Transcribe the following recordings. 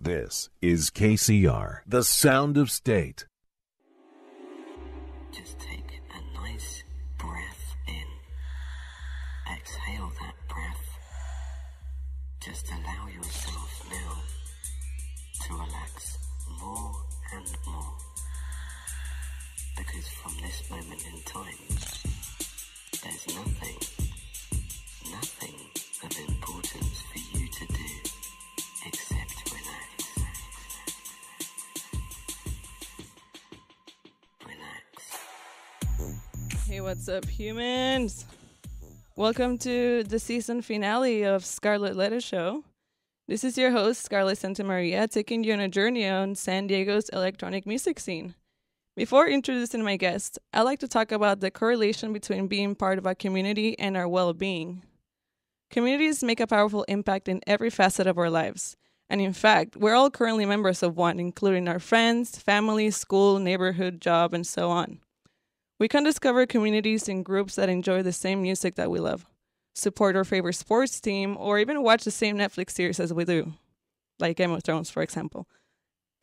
This is KCR, the sound of state. Just take a nice breath in. Exhale that breath. Just allow yourself now to relax more and more. Because from this moment in time, there's nothing of importance for you to do except relax. Relax. Hey, what's up, humans? Welcome to the season finale of Scarlet Letter Show. This is your host, Scarlett Santamaria, taking you on a journey on San Diego's electronic music scene. Before introducing my guest, I'd like to talk about the correlation between being part of a community and our well-being. Communities make a powerful impact in every facet of our lives. And in fact, we're all currently members of one, including our friends, family, school, neighborhood, job, and so on. We can discover communities and groups that enjoy the same music that we love, support our favorite sports team, or even watch the same Netflix series as we do, like Game of Thrones, for example.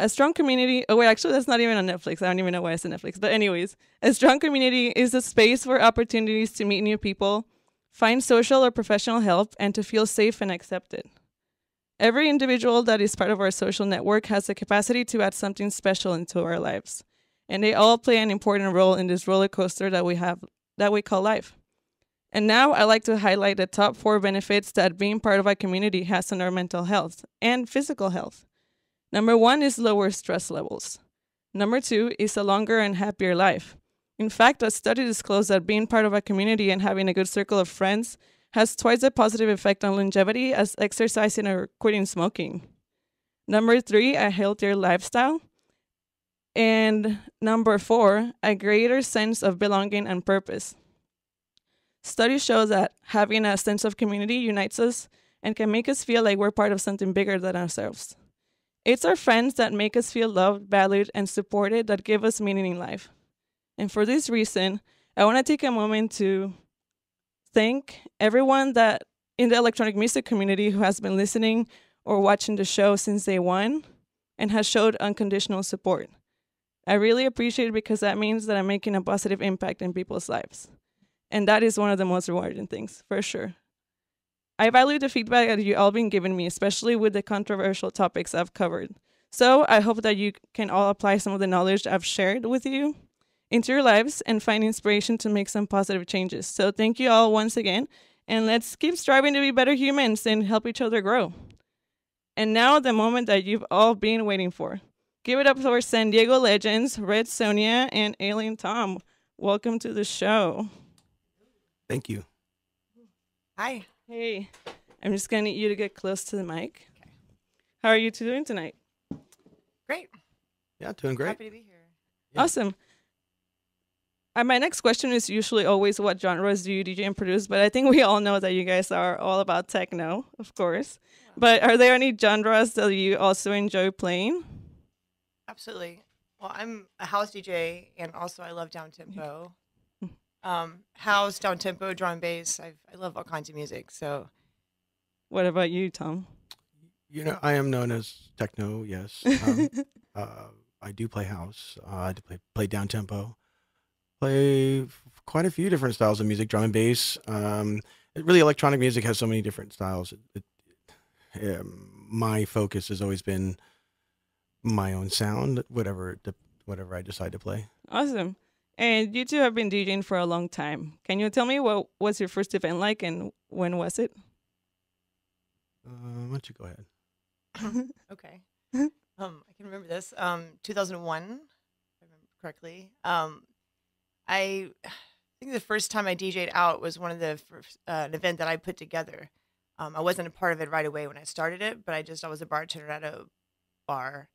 A strong community, actually, that's not even on Netflix. I don't even know why it's on Netflix. But anyways, a strong community is a space for opportunities to meet new people, find social or professional help, and to feel safe and accepted. Every individual that is part of our social network has the capacity to add something special into our lives. And they all play an important role in this roller coaster that we call life. And now I'd like to highlight the top 4 benefits that being part of a community has on our mental health and physical health. Number 1 is lower stress levels. Number 2 is a longer and happier life. In fact, a study disclosed that being part of a community and having a good circle of friends has twice the positive effect on longevity as exercising or quitting smoking. Number 3, a healthier lifestyle. And number 4, a greater sense of belonging and purpose. Studies show that having a sense of community unites us and can make us feel like we're part of something bigger than ourselves. It's our friends that make us feel loved, valued, and supported that give us meaning in life. And for this reason, I want to take a moment to thank everyone that in the electronic music community who has been listening or watching the show since day one and has showed unconditional support. I really appreciate it because that means that I'm making a positive impact in people's lives. And that is one of the most rewarding things, for sure. I value the feedback that you all been giving me, especially with the controversial topics I've covered. So I hope that you can all apply some of the knowledge I've shared with you into your lives and find inspiration to make some positive changes. So thank you all once again, and let's keep striving to be better humans and help each other grow. And now the moment that you've all been waiting for. Give it up for San Diego legends, Red Sonja and Alien Tom. Welcome to the show. Thank you. Hi. Hey, I'm just going to need you to get close to the mic. Okay. How are you two doing tonight? Great. Yeah, doing great. Happy to be here. Yeah. Awesome. My next question is usually always what genres do you DJ and produce, but I think we all know that you guys are all about techno, of course. Yeah. But are there any genres that you also enjoy playing? Absolutely. Well, I'm a house DJ, and also I love down-tempo. House, down-tempo, drum and bass. I love all kinds of music. So, what about you, Tom? You know, I am known as techno, yes. I do play house. I do play down-tempo. Play quite a few different styles of music, drum and bass. Really, electronic music has so many different styles. My focus has always been my own sound, whatever I decide to play. Awesome. And you two have been DJing for a long time. Can you tell me what was your first event like and when was it? Why don't you go ahead? Okay. I can remember this. 2001, if I remember correctly. I think the first time I DJ'd out was one of the first an event that I put together. I wasn't a part of it right away when I started it, but I was a bartender at a bar.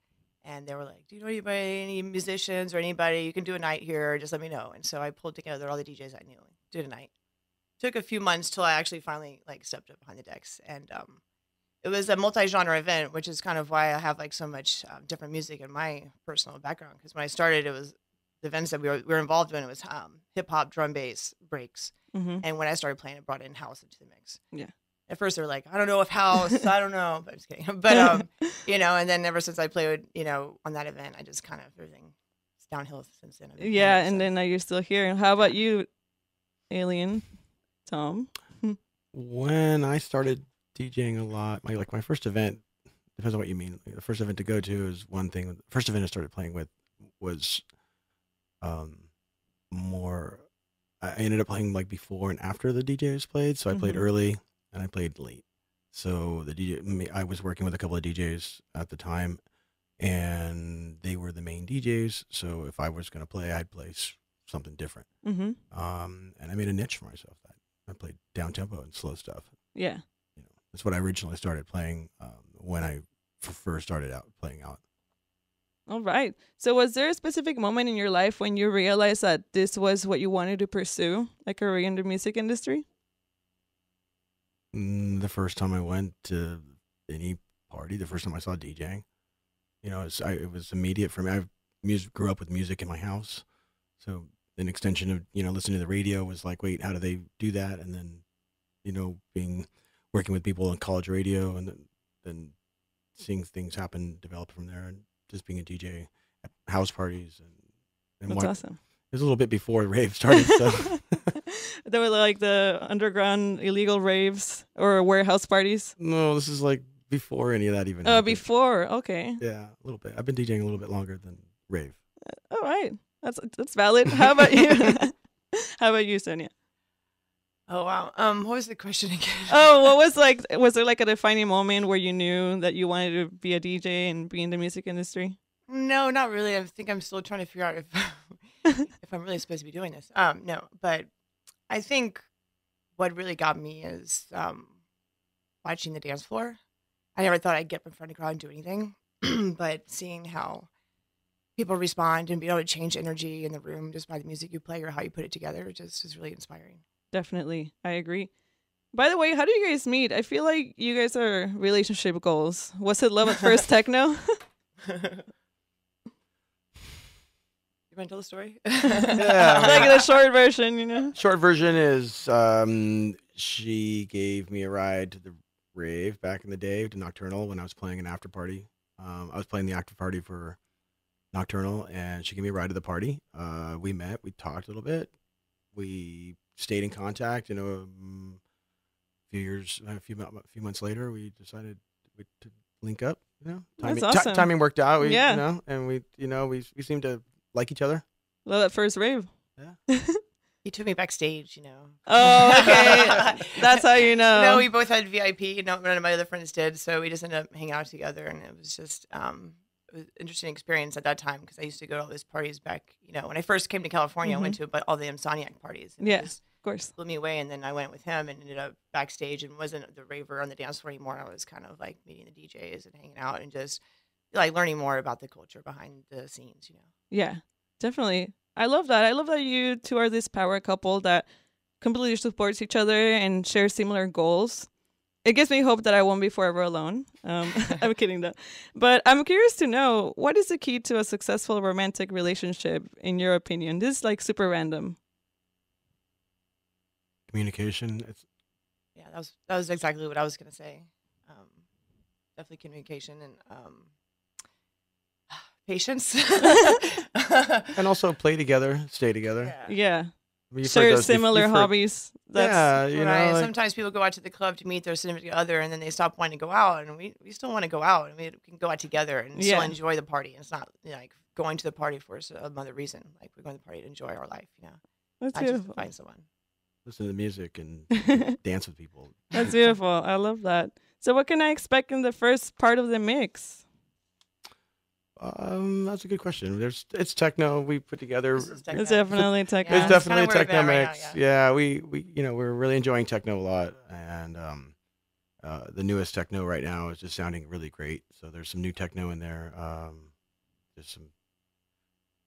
And they were like, do you know anybody, any musicians or anybody? You can do a night here. Just let me know. And so I pulled together all the DJs I knew, did a night. Took a few months till I actually finally stepped up behind the decks. And it was a multi-genre event, which is kind of why I have so much different music in my personal background. Because when I started, it was the events that we were involved in. It was hip hop, drum, bass, breaks. Mm-hmm. And when I started playing, it brought in house into the mix. Yeah. at first they were like, I don't know if house, I don't know, but I'm just kidding. But you know, and then ever since I played, you know, on that event, I just kind of everything is downhill since then. I've been Yeah, playing, and so. then now you're still here. How about you, Alien Tom? When I started DJing a lot, my first event, depends on what you mean. The first event to go to is one thing. The first event I started playing with was more. I ended up playing like before and after the DJs played. So I played Mhm. early and I played late. So I was working with a couple of DJs at the time, and they were the main DJs. So if I was going to play, I'd play something different. Mm-hmm. And I made a niche for myself. That I played down tempo and slow stuff. Yeah. You know, that's what I originally started playing when I first started out playing out. All right. So was there a specific moment in your life when you realized that this was what you wanted to pursue, a career in the music industry? The first time I went to any party, the first time I saw DJing, you know, it was immediate for me. I grew up with music in my house, so an extension of, you know, listening to the radio was like, wait, how do they do that? And then, you know, working with people on college radio, and then seeing things develop from there, and just being a DJ at house parties and That's awesome. It was a little bit before rave started, so. There were like the underground illegal raves or warehouse parties. No, this is like before any of that even Oh, happened. before. Okay. Yeah, a little bit. I've been DJing a little bit longer than rave. All right. That's valid. How about you? How about you, Sonia? Oh wow. What was the question again? Oh, was there like a defining moment where you knew that you wanted to be a DJ and be in the music industry? No, not really. I think I'm still trying to figure out if if I'm really supposed to be doing this. No, but I think what really got me is watching the dance floor. I never thought I'd get up in front of a crowd and do anything, but seeing how people respond and be able to change energy in the room just by the music you play or how you put it together just is really inspiring. Definitely. I agree. By the way, how do you guys meet? I feel like you guys are relationship goals. Was it love at first techno? You want to tell the story? Yeah. Like the short version, you know? Short version is she gave me a ride to the rave back in the day, to Nocturnal, when I was playing an after party. I was playing the after party for Nocturnal, and she gave me a ride to the party. We met, we talked a little bit, we stayed in contact. You know, a few months later, we decided to link up. You know, That's awesome. Timing worked out. Yeah. You know, and we seemed to like each other. Love at first rave. Yeah. He took me backstage, you know. Oh, okay. That's how you know. No, we both had VIP. None of my other friends did, so we just ended up hanging out together, and it was just it was an interesting experience at that time because I used to go to all those parties back. You know, when I first came to California, I went to all the Insomniac parties. And Yeah. it just Of course. blew me away, and then I went with him and ended up backstage and wasn't the raver on the dance floor anymore. I was kind of like meeting the DJs and hanging out and just like learning more about the culture behind the scenes. You know. Yeah, definitely. I love that. I love that you two are this power couple that completely supports each other and share similar goals. It gives me hope that I won't be forever alone. I'm kidding though. But I'm curious to know, what is the key to a successful romantic relationship in your opinion? This is like super random. Communication. Yeah, that was exactly what I was gonna say. Definitely communication and patience. And also play together, stay together. Yeah. You've heard Share those similar you've heard- hobbies. Yeah, you Right. know, like, Sometimes people go out to the club to meet their significant other, and then they stop wanting to go out, and we still want to go out, and we can go out together and still Yeah. enjoy the party. And it's not like going to the party for some other reason. Like we're going to the party to enjoy our life, you know, That's not just to beautiful. find someone. listen to the music and dance with people. That's beautiful. I love that. So what can I expect in the first part of the mix? That's a good question. It's techno we put together. This is techno. It's definitely techno. Yeah, It's it's definitely a kinda where techno we're at right mix. now, Yeah, we we're really enjoying techno a lot, and the newest techno right now is just sounding really great. So there's some new techno in there. There's some,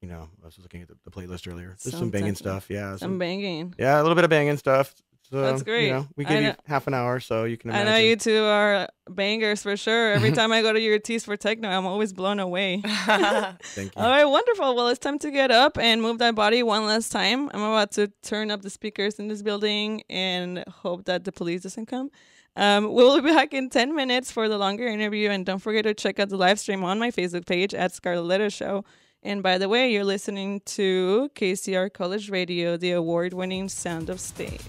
I was looking at the playlist earlier. There's some banging techno. stuff. Yeah, I'm banging. yeah, a little bit of banging stuff. So, That's great. We I give you know- half an hour, so you can I imagine. know you two are bangers for sure. Every time I go to your teas for techno, I'm always blown away. Thank you. All right, wonderful. Well, it's time to get up and move that body one last time. I'm about to turn up the speakers in this building and hope that the police doesn't come. We'll be back in 10 minutes for the longer interview. And don't forget to check out the live stream on my Facebook page at Scarlet Letter Show. And by the way, you're listening to KCR College Radio, the award-winning Sound of State.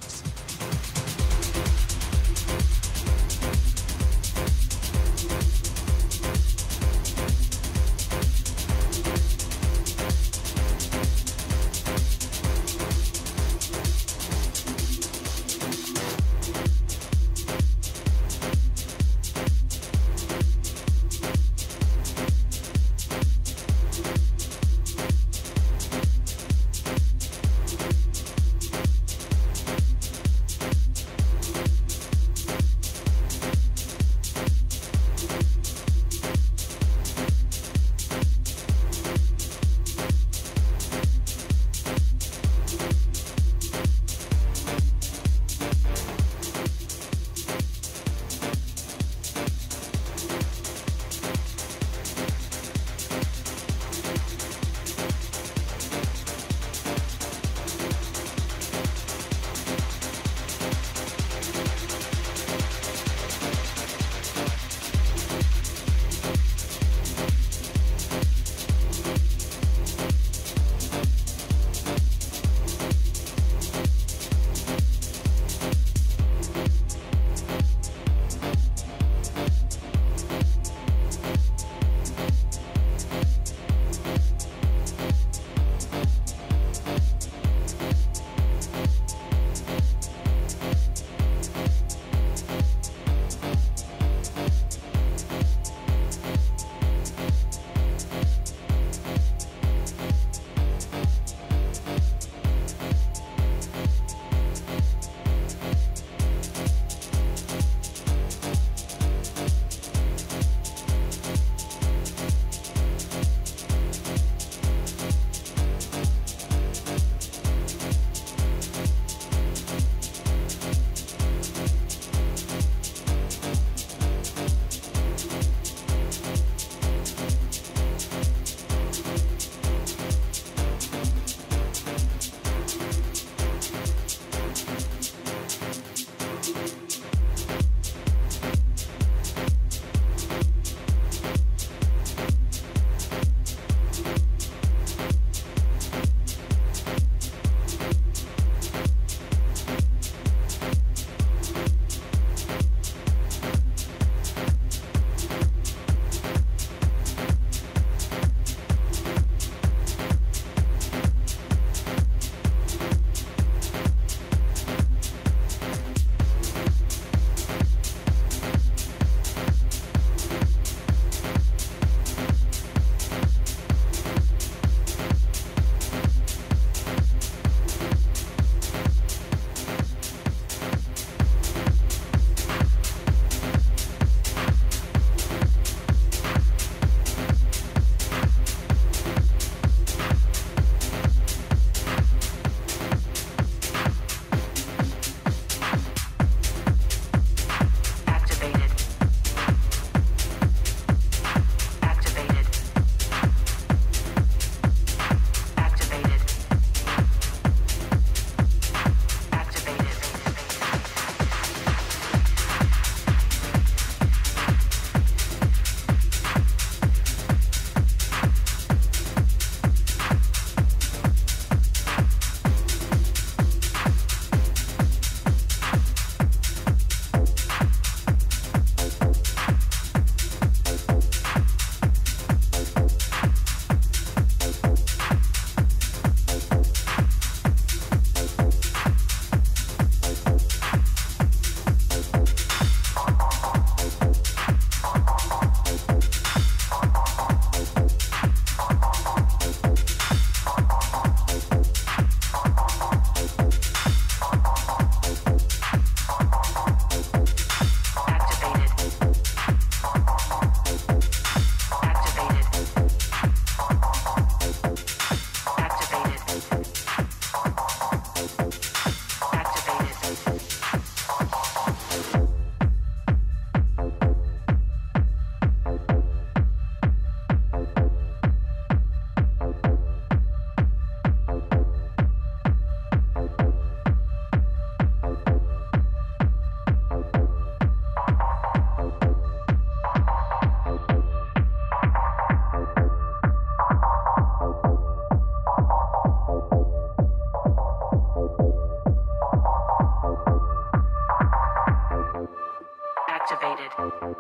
Activated.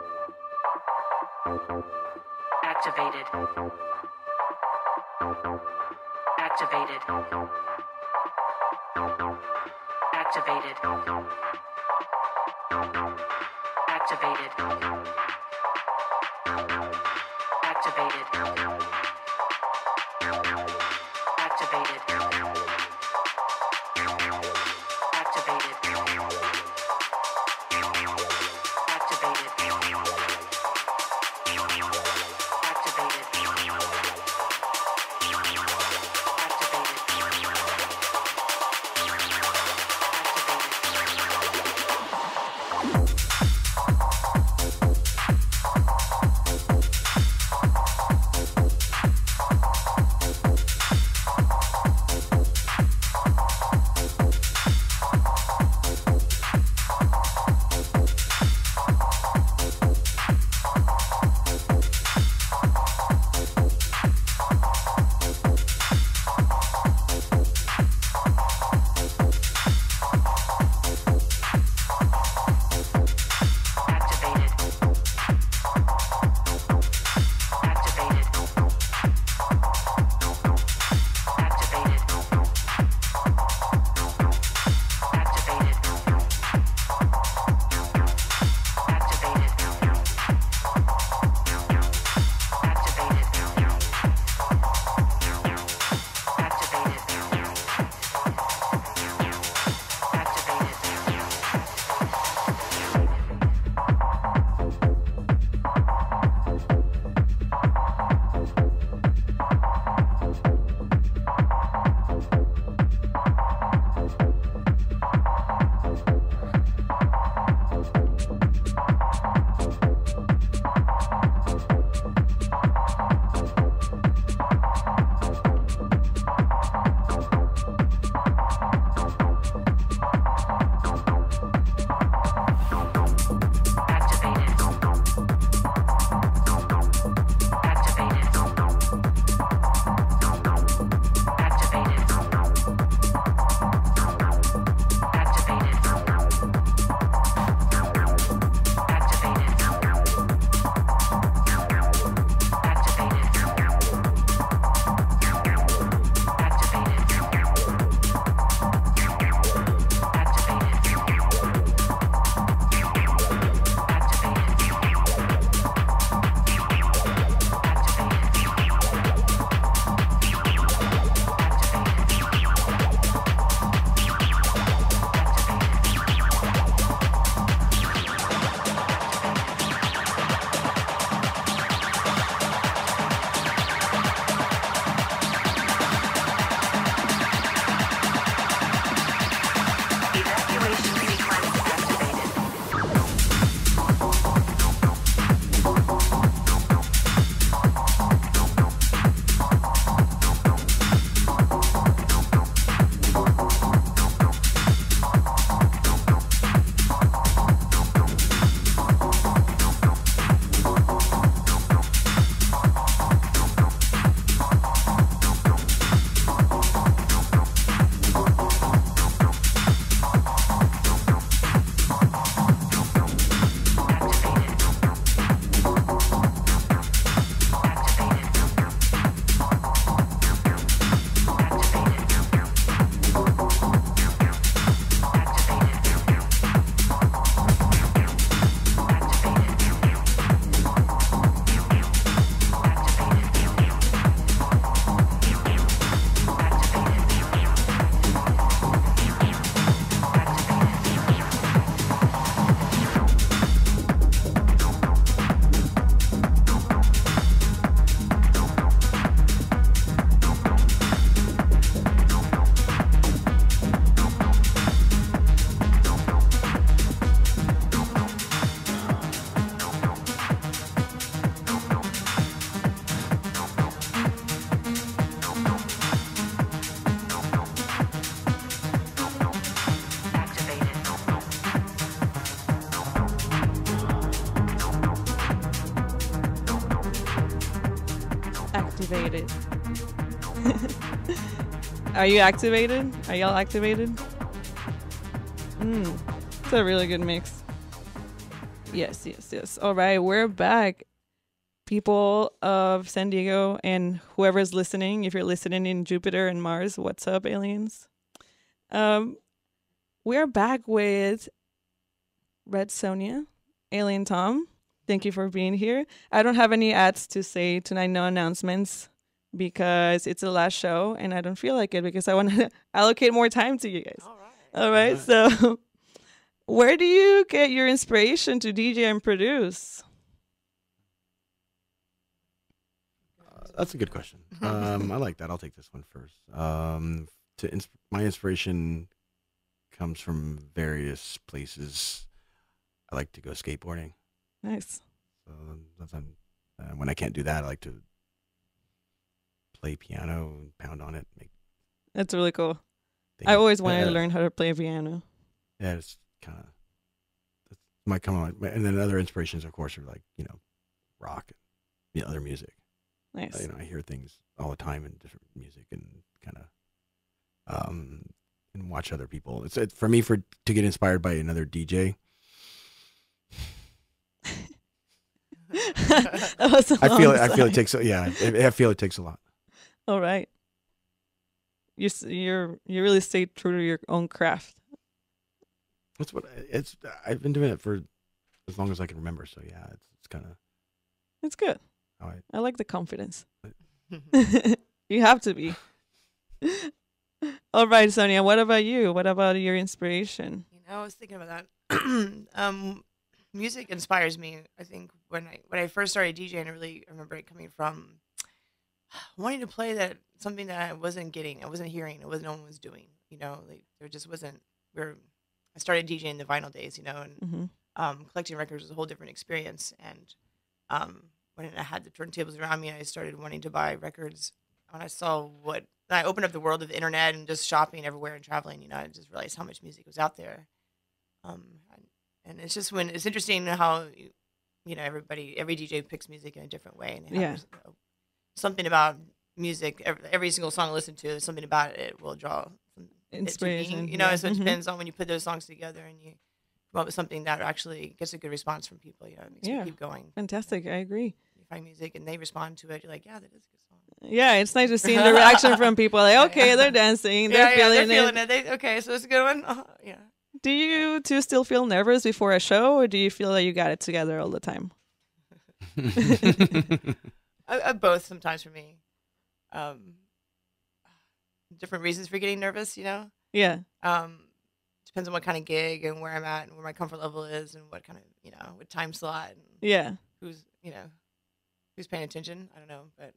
Activated. Activated. Activated. Activated. Activated. activated. Are you activated? Are y'all activated? It's a really good mix. Yes, yes, yes. All right, we're back. People of San Diego and whoever's listening, if you're listening in Jupiter and Mars, what's up, aliens? We're back with Red Sonia, Alien Tom. Thank you for being here. I don't have any ads to say tonight, no announcements, because it's the last show and I don't feel like it because I want to allocate more time to you guys. All right. All right, so where do you get your inspiration to DJ and produce? That's a good question. I like that. I'll take this one first. My inspiration comes from various places. I like to go skateboarding. Nice. So when I can't do that, I like to play piano and pound on it. That's really cool. Things. I always wanted to learn how to play piano. Yeah, it's kind of might come on. And then other inspirations, of course, are like rock, and other music. Nice. I hear things all the time in different music and kind of and watch other people. It's for me to get inspired by another DJ. I feel it takes it takes a lot. All right. You really stay true to your own craft. That's what I've been doing it for as long as I can remember. So yeah, it's kind of. It's good. How I like the confidence. You have to be. All right, Sonia. What about you? What about your inspiration? I was thinking about that. Music inspires me. I think when I first started DJing, I remember it coming from wanting to play something that I wasn't getting, I wasn't hearing, no one was doing. There just wasn't. I started DJing the vinyl days, and collecting records was a whole different experience. And when I had the turntables around me, I started wanting to buy records. When I opened up the world of the internet and just shopping everywhere and traveling, I just realized how much music was out there. And it's just it's interesting how, every DJ picks music in a different way. And yeah. Something about music, every single song I listen to, there's something about it will draw inspiration. So it depends on when you put those songs together and you come up with something that actually gets a good response from people. It makes you keep going. Fantastic. I agree. You find music and they respond to it. You're like, yeah, that is a good song. Yeah, it's nice to see the reaction from people. Like, okay, they're dancing. They're feeling it. Okay, so it's a good one. Yeah. Do you two still feel nervous before a show, or do you feel that you got it together all the time? Both sometimes for me. Different reasons for getting nervous, Yeah. Depends on what kind of gig and where I'm at and where my comfort level is and what kind of, what time slot. And who's paying attention. I don't know, but.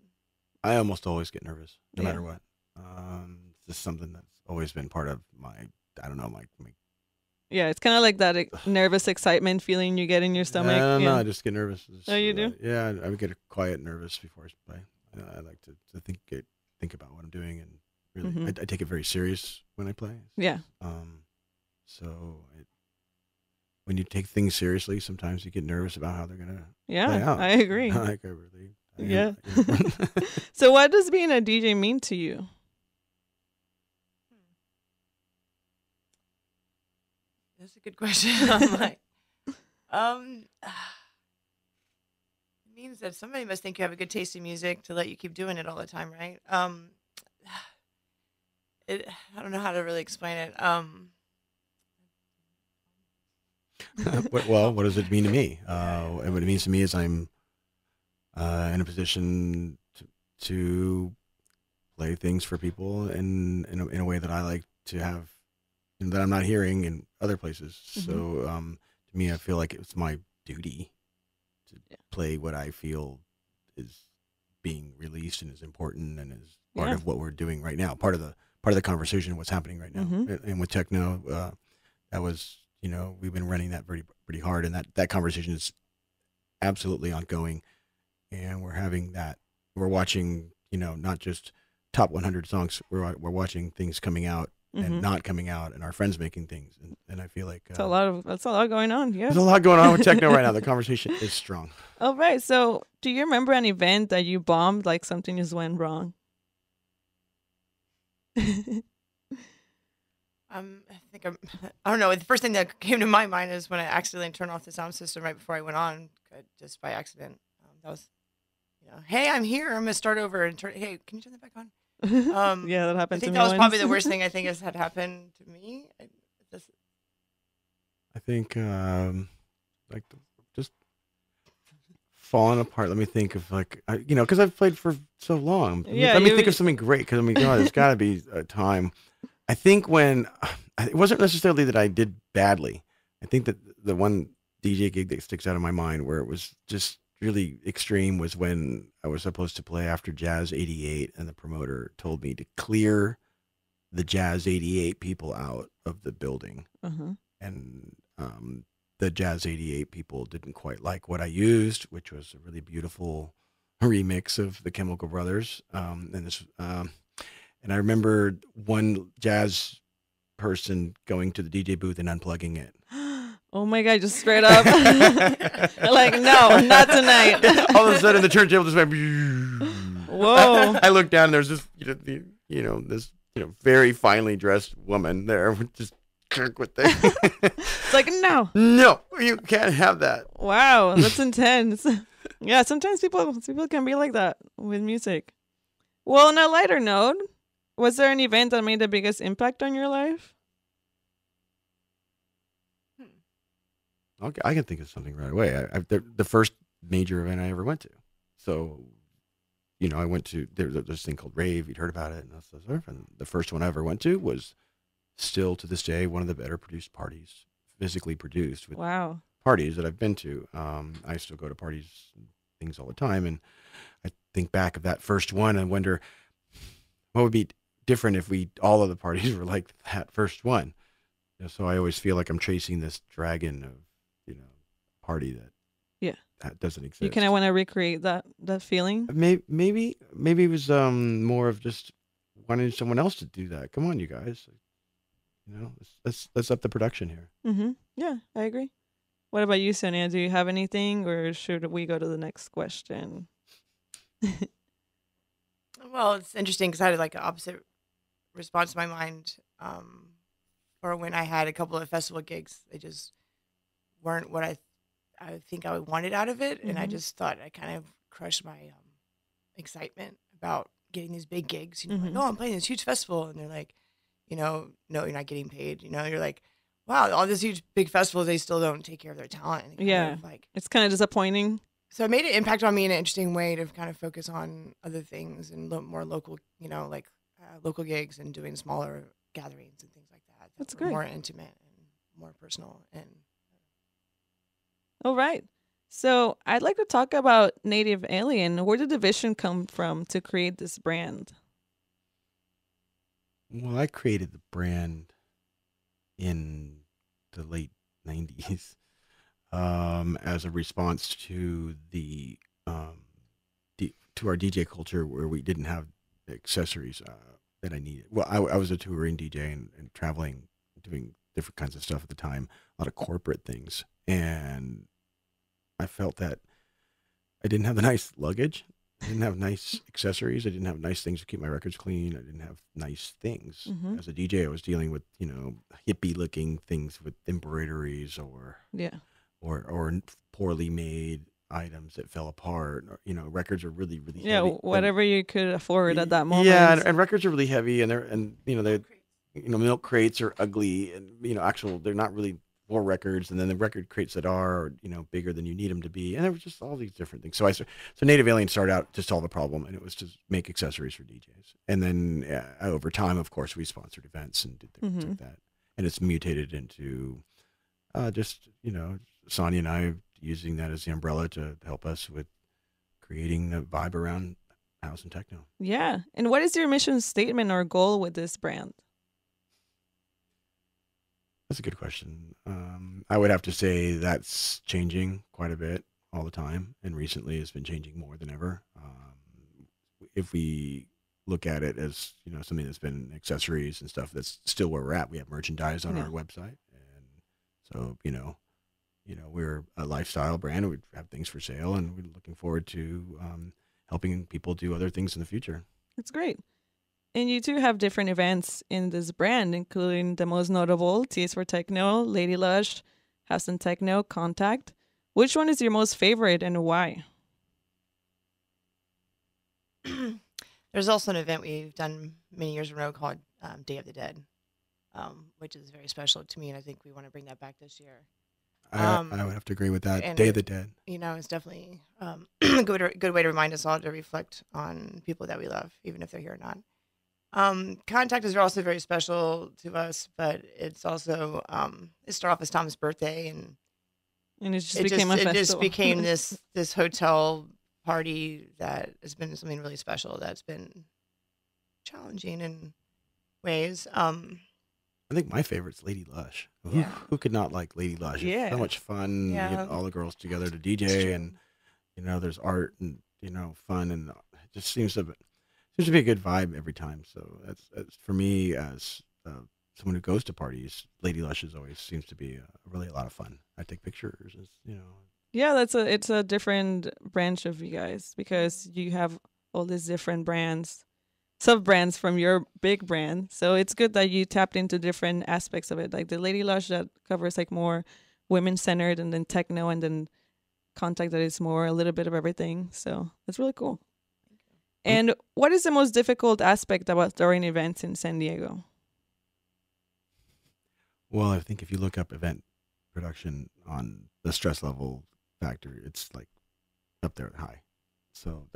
I almost always get nervous, no matter what. It's just something that's always been part of my Yeah, it's kind of like that nervous excitement feeling you get in your stomach. No, I just get nervous. You do? Yeah, I would get quiet nervous before I play. I like to think about what I'm doing, and really, I take it very serious when I play. Yeah. So when you take things seriously, sometimes you get nervous about how they're gonna. Yeah, play out. I agree. Yeah. So, what does being a DJ mean to you? That's a good question. It means that somebody must think you have a good taste in music to let you keep doing it all the time, right? I don't know how to really explain it. Well, what does it mean to me? What it means to me is I'm in a position to play things for people in a way that I like to have, that I'm not hearing in other places. So to me, I feel like it's my duty to play what I feel is being released and is important and is part of what we're doing right now. Part of the conversation, what's happening right now. And with techno, that was, we've been running that pretty hard, and that conversation is absolutely ongoing. And we're having that. We're watching, not just top 100 songs. We're watching things coming out and not coming out, and our friends making things. And I feel like that's a lot going on. Yeah, there's a lot going on with techno right now. The conversation is strong. All right. So, do you remember an event that you bombed, like something just went wrong? I think I don't know. The first thing that came to my mind is when I accidentally turned off the sound system right before I went on, just by accident. That was, hey, I'm here. I'm gonna start over and turn. Hey, can you turn that back on? Yeah, that I happened to think me that was once. probably the worst thing I think has had happened to me. I think like just falling apart. Let me think of because I've played for so long. Yeah, Let me think of something great because God, there's got to be a time. I think when it wasn't necessarily that I did badly. I think that the one DJ gig that sticks out of my mind where it was just really extreme was when I was supposed to play after Jazz 88 and the promoter told me to clear the Jazz 88 people out of the building. Uh-huh. And the Jazz 88 people didn't quite like what I used, which was a really beautiful remix of the Chemical Brothers. And I remember one jazz person going to the DJ booth and unplugging it. Oh my God, just straight up. Like, no, not tonight. All of a sudden the turntable just went. Whoa. I looked down and there's this, this very finely dressed woman there with just with the It's like, no. No, you can't have that. Wow, that's intense. Yeah, sometimes people can be like that with music. Well, on a lighter note, was there an event that made the biggest impact on your life? Okay, I can think of something right away. The first major event I ever went to. So, I went to there's this thing called Rave. You'd heard about it, and the first one I ever went to was still to this day one of the better produced parties, physically produced. With Wow. parties that I've been to. I still go to parties and things all the time, and I think back of that first one and wonder what would be different if all of the parties were like that first one. So I always feel like I'm chasing this dragon of party that doesn't exist. You kind of want to recreate that feeling? Maybe it was more of just wanting someone else to do that. Come on, you guys. Let's up the production here. Mm-hmm. Yeah, I agree. What about you, Sonia? Do you have anything, or should we go to the next question? Well, it's interesting because I had like an opposite response to my mind. Or when I had a couple of festival gigs, they just weren't what I think I wanted out of it, and I just thought I kind of crushed my excitement about getting these big gigs. Like, oh, I'm playing this huge festival, and they're like, no, you're not getting paid. You're like, wow, all these huge big festivals, they still don't take care of their talent. Yeah, it's kind of disappointing. So it made an impact on me in an interesting way to kind of focus on other things and more local, local gigs and doing smaller gatherings and things like that. That's great. More intimate and more personal. And all right. So I'd like to talk about Native Alien. Where did the vision come from to create this brand? Well, I created the brand in the late 90s as a response to to our DJ culture where we didn't have accessories that I needed. Well, I was a touring DJ and traveling, doing different kinds of stuff at the time, a lot of corporate things. And I felt that I didn't have the nice luggage. I didn't have nice accessories. I didn't have nice things to keep my records clean. I didn't have nice things. As a DJ, I was dealing with, hippie looking things with embroideries or poorly made items that fell apart. Or, records are really, really heavy. Whatever you could afford at that moment. Yeah, and records are really heavy, and milk crates are ugly, and they're not really for records, and then the record crates that are bigger than you need them to be, and there was just all these different things. So Native Alien started out to solve the problem, and it was to make accessories for DJs. And then over time, of course, we sponsored events and did things like that, and it's mutated into Sonia and I using that as the umbrella to help us with creating the vibe around house and techno. Yeah. And what is your mission statement or goal with this brand? That's a good question. I would have to say that's changing quite a bit all the time, and recently it's been changing more than ever. If we look at it as something that's been accessories and stuff, that's still where we're at. We have merchandise on our website, and so we're a lifestyle brand. We have things for sale, and we're looking forward to helping people do other things in the future. That's great. And you two have different events in this brand, including the most notable, Tease for Techno, Lady Lush, House and Techno, Contact. Which one is your most favorite and why? There's also an event we've done many years in a row called Day of the Dead, which is very special to me, and I think we want to bring that back this year. I would have to agree with that. and Day of the Dead. You know, it's definitely a good way to remind us all to reflect on people that we love, even if they're here or not. Contact is also very special to us, but it's also it started off as Tom's birthday, and And it just became a festival. it just became this hotel party that has been something really special. That's been challenging in ways. I think my favorite's Lady Lush. Yeah. Who could not like Lady Lush? It's Yeah. so much fun. You Yeah. get all the girls together to It's DJ, true. and there's art and fun, and it just seems to be a good vibe every time. So that's for me as someone who goes to parties. Lady Lush always seems to be really a lot of fun. I take pictures. Yeah, it's a different branch of you guys because you have all these different brands, sub brands from your big brand. So it's good that you tapped into different aspects of it, like the Lady Lush that covers like more women centered, and then techno, and then Contact that is more a little bit of everything. So that's really cool. And what is the most difficult aspect about throwing events in San Diego? Well, I think if you look up event production on the stress level factor, it's like up there at high. So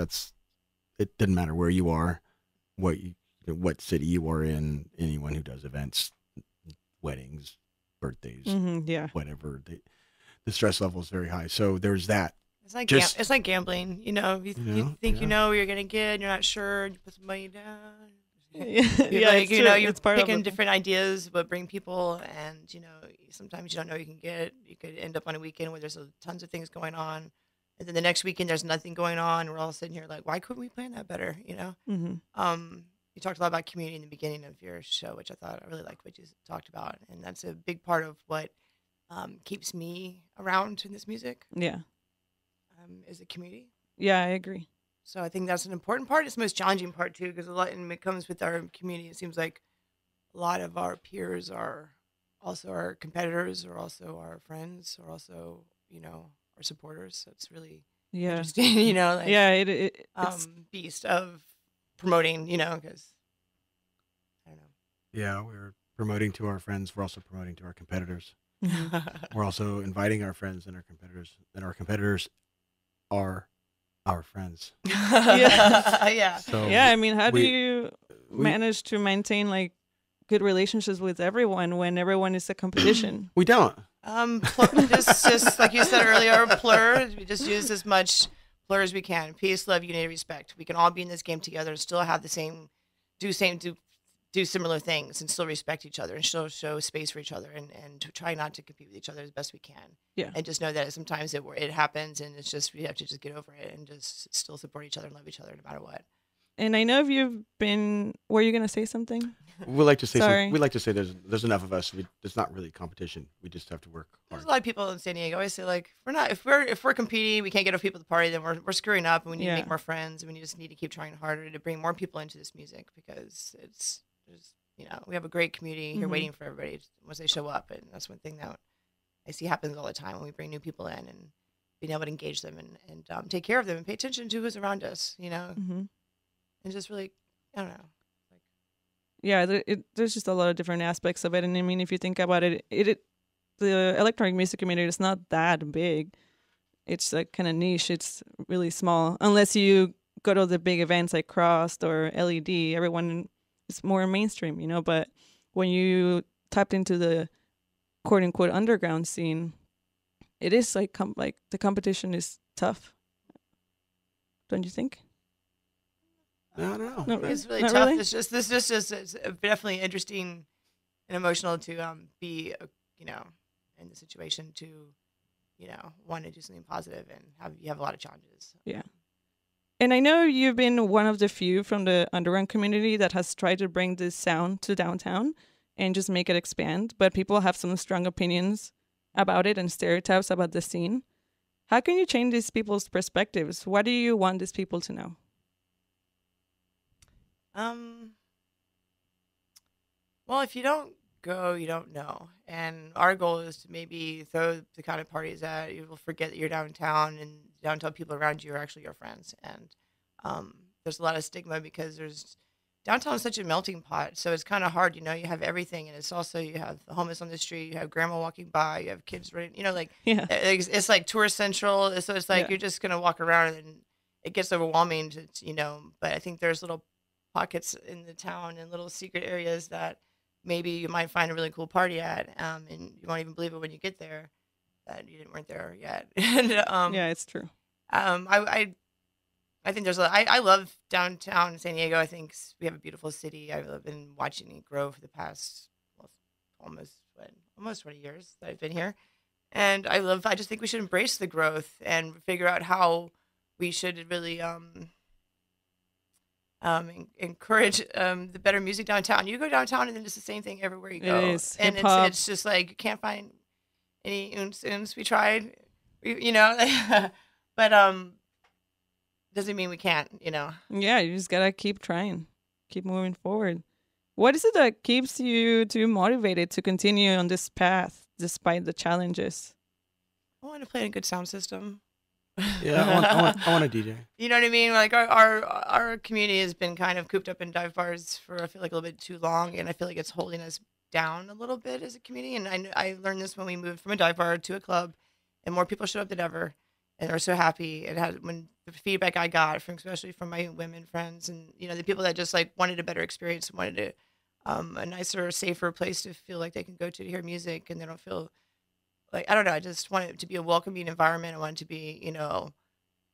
it doesn't matter where you are, what city you are in. Anyone who does events, weddings, birthdays, Yeah. whatever, the stress level is very high. So there's that. It's like Just- it's like gambling. You know, you think yeah. you know what you're gonna get, you're not sure. You put some money down. Yeah, You're like, it's you true. know, you're It's part of picking it. different ideas, but bring people, and sometimes you don't know what you can get. You could end up on a weekend where there's tons of things going on, and then the next weekend there's nothing going on. And we're all sitting here like, why couldn't we plan that better? You talked a lot about community in the beginning of your show, which I really liked what you talked about, and that's a big part of what keeps me around in this music. Yeah. Is the community. Yeah, I agree. So I think that's an important part. It's the most challenging part too, because and it comes with our community. It seems like a lot of our peers are also our competitors, or also our friends, or also our supporters. So it's really Yeah. interesting, Yeah, it's beast of promoting, because I don't Yeah, we're promoting to our friends. We're also promoting to our competitors. know. We're also inviting our friends and our competitors are our friends. Yeah. So yeah, I mean, how do we- you we- manage to maintain like good relationships with everyone when everyone is a competition? we don't. Just like you said earlier, plur. We just use as much plur as we can. Peace, love, unity, respect. We can all be in this game together and still have do similar things, and still respect each other, and still show space for each other, and to try not to compete with each other as best we can. Yeah. And just know that sometimes it happens, and it's just we have to just get over it and just still support each other and love each other no matter what. And I know you've been. Were you gonna say something? We like to say Sorry. we like to say there's enough of us. It's not really competition. We just have to work There's hard. a lot of people in San Diego always say like, if we're competing, we can't get enough people at the party, then we're screwing up, and we need Yeah. to make more friends, and we just need to keep trying harder to bring more people into this music, because we have a great community here Mhm. waiting for everybody once they show up, and that's one thing that I see happens all the time when we bring new people in, and being able to engage them and take care of them and pay attention to who's around us, Mm-hmm. and just really, I don't know. Yeah, there's just a lot of different aspects of it, and I mean, if you think about it, the electronic music community is not that big. It's like kind of niche. It's really small, unless you go to the big events like Crossed or LED. Everyone is more mainstream, But when you tapped into the quote unquote underground scene, it is like the competition is tough. Don't you think? I don't know. No, It's really Not tough. really? It's just it's definitely interesting and emotional to be in the situation to want to do something positive, and you have a lot of challenges. Yeah. And I know you've been one of the few from the underground community that has tried to bring this sound to downtown and just make it expand, but people have some strong opinions about it and stereotypes about the scene. How can you change these people's perspectives? What do you want these people to know? Well, if you don't go, you don't know. And our goal is to maybe throw the kind of parties that you will forget that you're downtown, and downtown people around you are actually your friends. And there's a lot of stigma because downtown is such a melting pot. So it's kind of hard, you know, you have everything. And it's also, you have the homeless on the street, you have grandma walking by, you have kids running, you know, like, Yeah. it's like tourist central. So it's like, Yeah. you're just going to walk around and it gets overwhelming, you know, but I think there's little pockets in the town and little secret areas that maybe you might find a really cool party at, and you won't even believe it when you get there that weren't there yet. And Yeah, it's true. I think I love downtown San Diego. I think we have a beautiful city. I've been watching it grow for the past almost 20 years that I've been here, and I just think we should embrace the growth and figure out how we should really encourage the better music downtown. You go downtown and then it's the same thing everywhere you go. It is. And Hip-hop. it's just like you can't find any oons. We tried, you know, but doesn't mean we can't, you know. Yeah, you just gotta keep trying, keep moving forward. What is it that keeps you too motivated to continue on this path despite the challenges? I want to play in a good sound system. Yeah, I want a DJ. You know what I mean? Like our community has been kind of cooped up in dive bars for, I feel like, a little bit too long, and I feel like it's holding us down a little bit as a community. And I learned this when we moved from a dive bar to a club, and more people showed up than ever, and they're so happy. When the feedback I got from, especially from my women friends, and you know, the people that just like wanted a better experience, wanted a nicer, safer place to feel like they can go to hear music, and they don't feel like, I don't know. I just want it to be a welcoming environment. I want it to be, you know,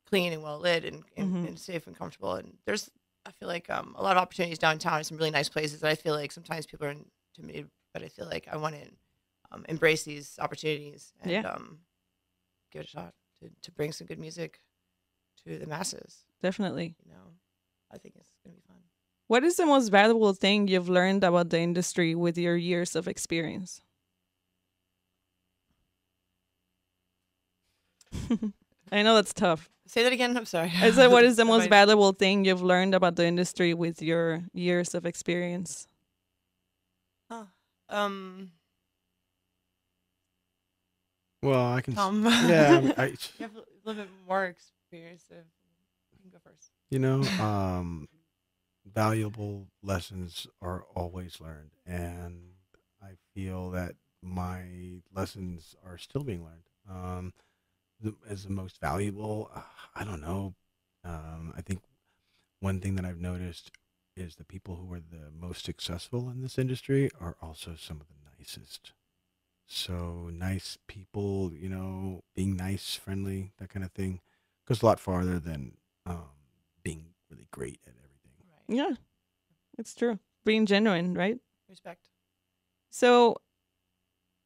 clean and well lit and safe and comfortable. And I feel like a lot of opportunities downtown. Some really nice places that I feel like sometimes people are intimidated, but I feel like I want to embrace these opportunities and give it a shot to bring some good music to the masses. Definitely. You know, I think it's gonna be fun. What is the most valuable thing you've learned about the industry with your years of experience? I know that's tough. Say that again. I'm sorry. I said, what is the most valuable thing you've learned about the industry with your years of experience? Huh. Well, I can. Tom. Yeah, You have a little bit more experience. So you can go first. you know, valuable lessons are always learned, and I feel that my lessons are still being learned. As the most valuable, I don't know. I think one thing that I've noticed is the people who are the most successful in this industry are also some of the nicest. So nice people, you know, being nice, friendly, that kind of thing, goes a lot farther than being really great at everything. Right. Yeah, it's true. Being genuine, right? Respect. So,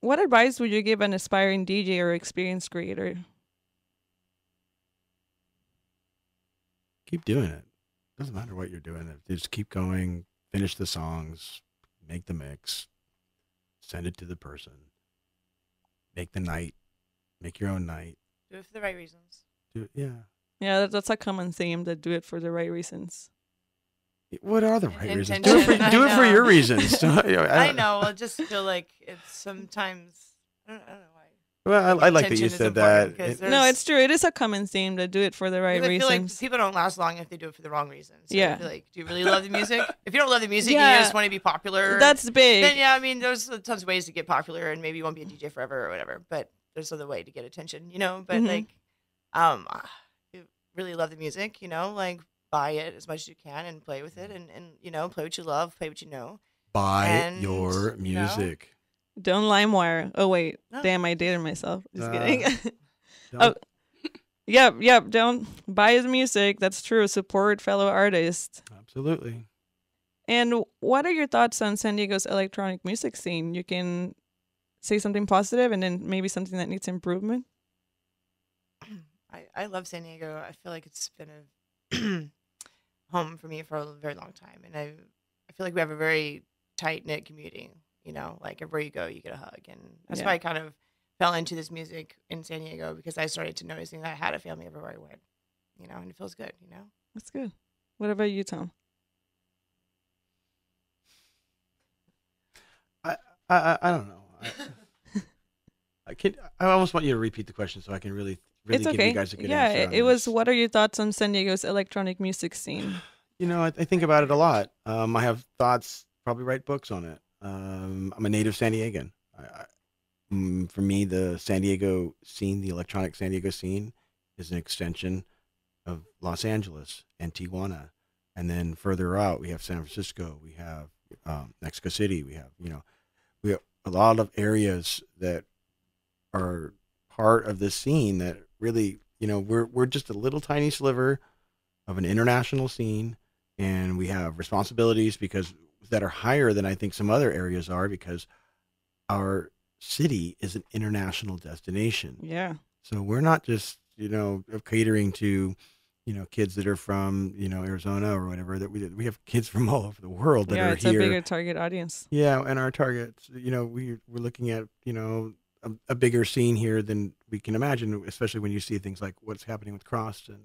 what advice would you give an aspiring DJ or experienced creator? Keep doing it. Doesn't matter what you're doing. Just keep going. Finish the songs. Make the mix. Send it to the person. Make the night. Make your own night. Do it for the right reasons. Yeah. Yeah, that's a common theme, that do it for the right reasons. What are the right reasons? Intention. Do it for I your know. reasons. I know. I just feel like it's sometimes, I don't know why. Well, I like that Intention you is said important, that. 'cause No, there's- it's true. It is a common theme, to do it for the right Because I feel like reasons. people don't last long if they do it for the wrong reasons. So Yeah. I feel like, do you really love the music? If you don't love the music, Yeah. you just want to be popular. That's big. Then yeah, I mean, there's tons of ways to get popular, and maybe you won't be a DJ forever or whatever. But there's other way to get attention, you know. But Mhm. like, you really love the music, you know, like buy it as much as you can and play with it, and you know, play what you love, play what you know. Buy And, your you know, music. Don't LimeWire. Oh, wait. No. Damn, I dated myself. Just Uh, kidding. Don't- Yep. Don't buy his music. That's true. Support fellow artists. Absolutely. And what are your thoughts on San Diego's electronic music scene? You can say something positive and then maybe something that needs improvement. I love San Diego. I feel like it's been a home for me for a very long time, and I feel like we have a very tight knit community. You know, like everywhere you go, you get a hug, and that's Yeah. why I kind of fell into this music in San Diego, because I started to noticing that I had a family everywhere I went. You know, and it feels good. You know. That's good. What about you, Tom? I don't know. I almost want you to repeat the question so I can really It's give okay. you guys a good Yeah, answer. it on was. this. What are your thoughts on San Diego's electronic music scene? You know, I think about it a lot. I have thoughts. Probably write books on it. I'm a native San Diegan. For me, the San Diego scene, the electronic San Diego scene, is an extension of Los Angeles and Tijuana, and then further out we have San Francisco. We have Mexico City. We have we have a lot of areas that are part of this scene that really we're just a little tiny sliver of an international scene, and we have responsibilities because that are higher than I think some other areas are because our city is an international destination. Yeah. So we're not just catering to kids that are from Arizona or whatever. That we have kids from all over the world that Yeah, are it's here. a bigger target audience. Yeah, and our targets, we're looking at a bigger scene here than we can imagine, especially when you see things like what's happening with Crossed, and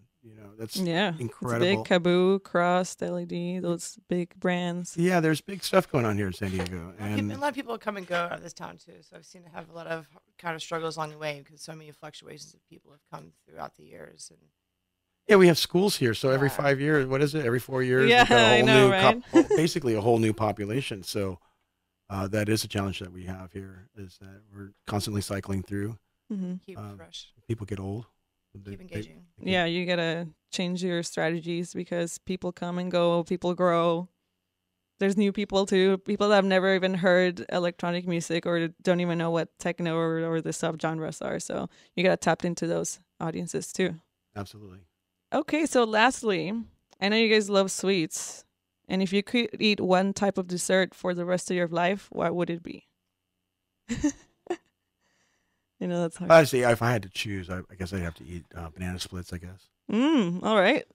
that's Yeah. incredible. It's big. Kaboo, Crossed, LED, those big brands. Yeah, there's big stuff going on here in San Diego, And and a lot of people come and go out of this town too, so I've seen it have a lot of kind of struggles along the way because so many fluctuations of people have come throughout the years. And yeah, we have schools here, so every Yeah. 5 years, what is it? Every 4 years, Yeah, we've got a I whole know, new right? basically a whole new population. So that is a challenge that we have here, is that we're constantly cycling through. Hmm. keep fresh, People get old. keep engaging. Yeah, you gotta change your strategies because people come and go, people grow. There's new people too, people that have never even heard electronic music or don't even know what techno or the subgenres are. So you gotta tap into those audiences too. Absolutely. Okay, so lastly, I know you guys love sweets. And if you could eat one type of dessert for the rest of your life, what would it be? That's hard. Honestly, if I had to choose, I guess I'd have to eat banana splits, I guess. All right.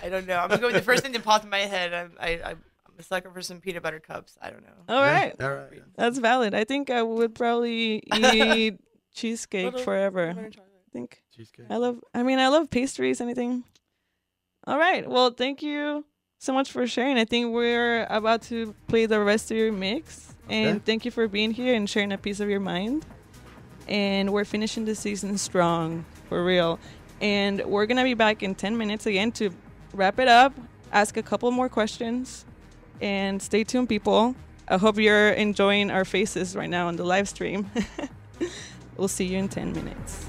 I don't know. I'm gonna go with the first thing that popped in my head. I'm a sucker for some peanut butter cups. I don't know. All right. All right. That's valid. I think I would probably eat cheesecake forever. I think Cheesecake. I love pastries, anything. All right. Well, thank you so much for sharing. I think we're about to play the rest of your mix. And Okay. thank you for being here and sharing a piece of your mind. And we're finishing the season strong, for real. And we're going to be back in 10 minutes again to wrap it up, ask a couple more questions, and stay tuned, people. I hope you're enjoying our faces right now on the live stream. We'll see you in 10 minutes.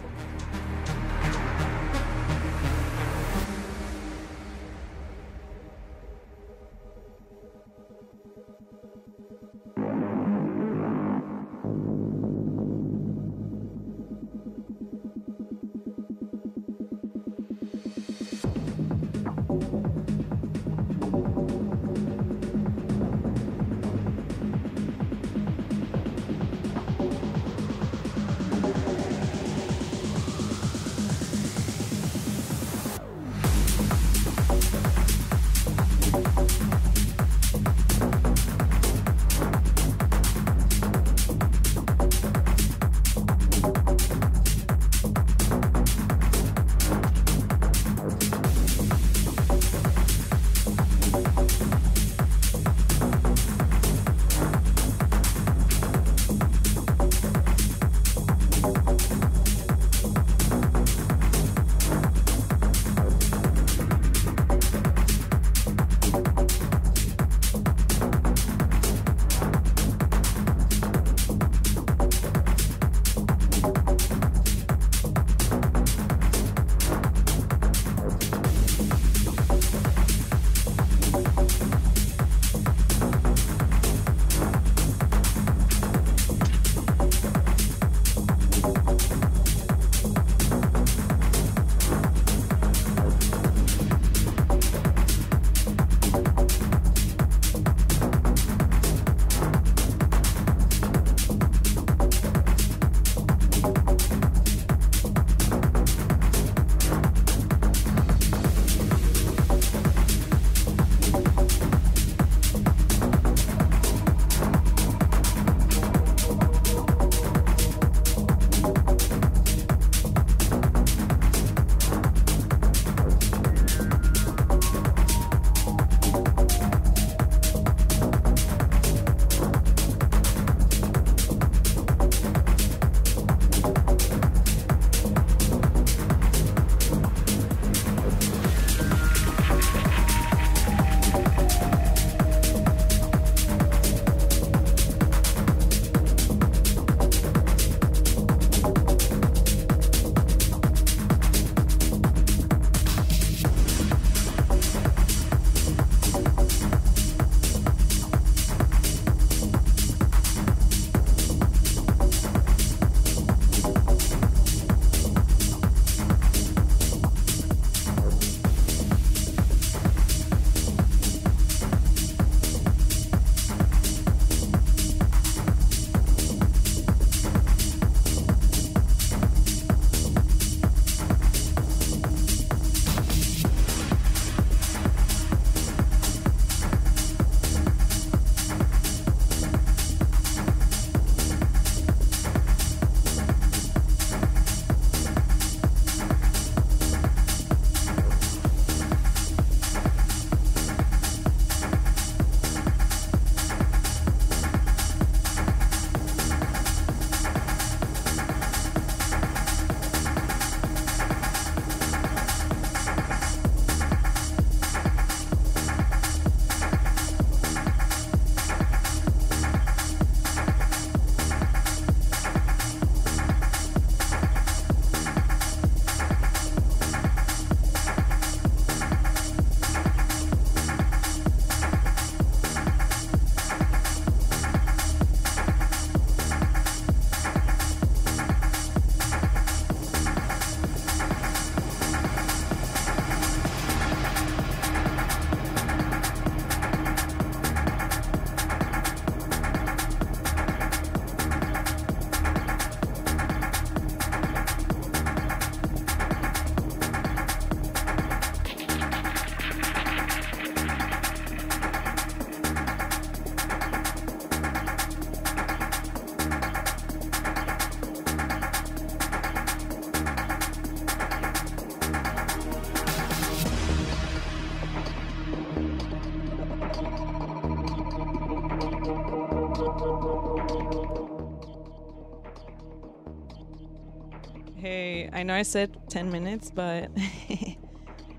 I know I said 10 minutes, but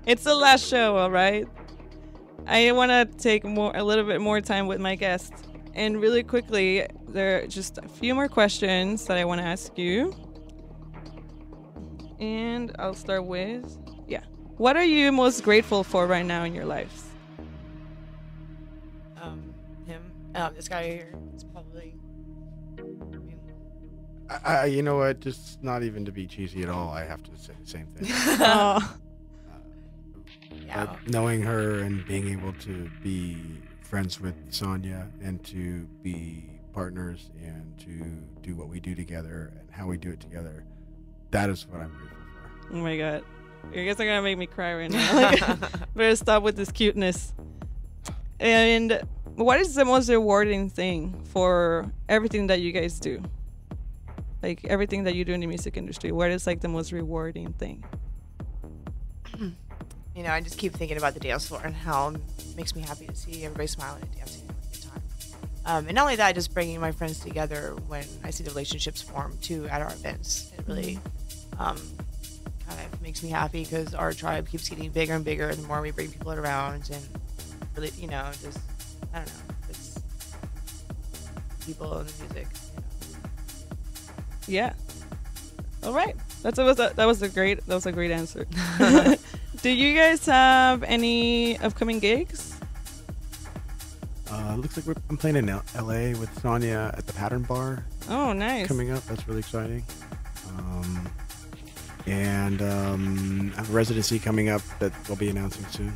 it's the last show, all right? I want to take a little bit more time with my guests. And really quickly, there are just a few more questions that I want to ask you. And I'll start with, what are you most grateful for right now in your lives? Him. This guy here is probably. You know what? Just not even to be cheesy at all, I have to say the same thing. Oh, Yeah. But knowing her and being able to be friends with Sonia and to be partners and to do what we do together and how we do it together, that is what I'm grateful for. oh my God. You guys are going to make me cry right now. Like, better stop with this cuteness. And what is the most rewarding thing for everything that you guys do? Like everything that you do in the music industry, what is like the most rewarding thing? You know, I just keep thinking about the dance floor and how it makes me happy to see everybody smiling and dancing and having a good time. And not only that, just bringing my friends together when I see the relationships form too at our events. It really kind of makes me happy because our tribe keeps getting bigger and bigger the more we bring people around, and really, you know, just I don't know, it's people and the music. You know. Yeah. All right. That was a great answer. Do you guys have any upcoming gigs? Looks like I'm playing in LA with Sonia at the Pattern Bar Oh, nice. coming up. That's really exciting. And I have a residency coming up that we'll be announcing soon.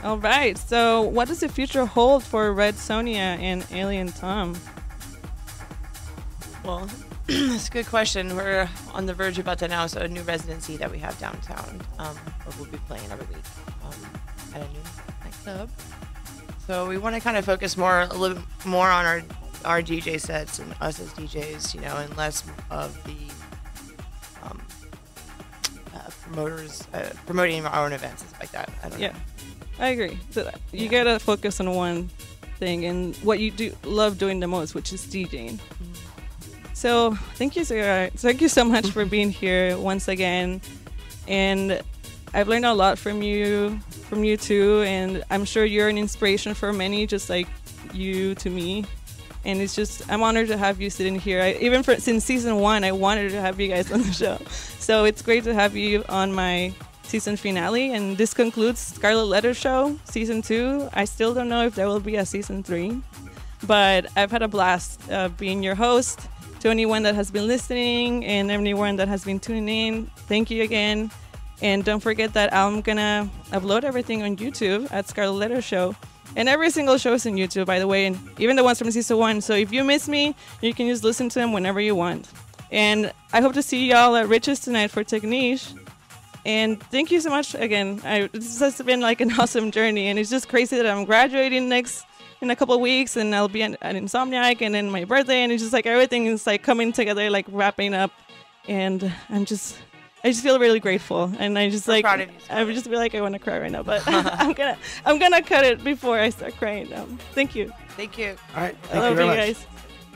All right. So, what does the future hold for Red Sonia and Alien Tom? Well, that's a good question. We're on the verge about to announce a new residency that we have downtown, where we'll be playing every week at a new nightclub. So we want to kind of focus a little more on our DJ sets and us as DJs, you know, and less of the promoters promoting our own events and stuff like that. I don't know. I agree. So you gotta focus on one thing and what you love doing the most, which is DJing. So thank you so much for being here once again, and I've learned a lot from you too, and I'm sure you're an inspiration for many, just like you to me. And I'm honored to have you sitting here. Since season 1, I wanted to have you guys on the show, so it's great to have you on my season finale. And this concludes Scarlet Letter Show season 2. I still don't know if there will be a season 3, but I've had a blast being your host. To anyone that has been listening and anyone that has been tuning in, thank you again. And don't forget that I'm gonna upload everything on YouTube at Scarlet Letter Show. And every single show is on YouTube, by the way, and even the ones from season 1. So if you miss me, you can just listen to them whenever you want. And I hope to see y'all at Riches tonight for Techniche. And thank you so much again. This has been like an awesome journey, and it's just crazy that I'm graduating in a couple of weeks, and I'll be an Insomniac, and then my birthday, and it's just like everything is like coming together, like wrapping up, and I just feel really grateful, and I just like proud of you, I would just be like I want to cry right now, but I'm gonna cut it before I start crying. Thank you. Thank you. All right. I Thank love you very you much.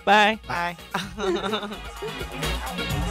guys. Bye. Bye.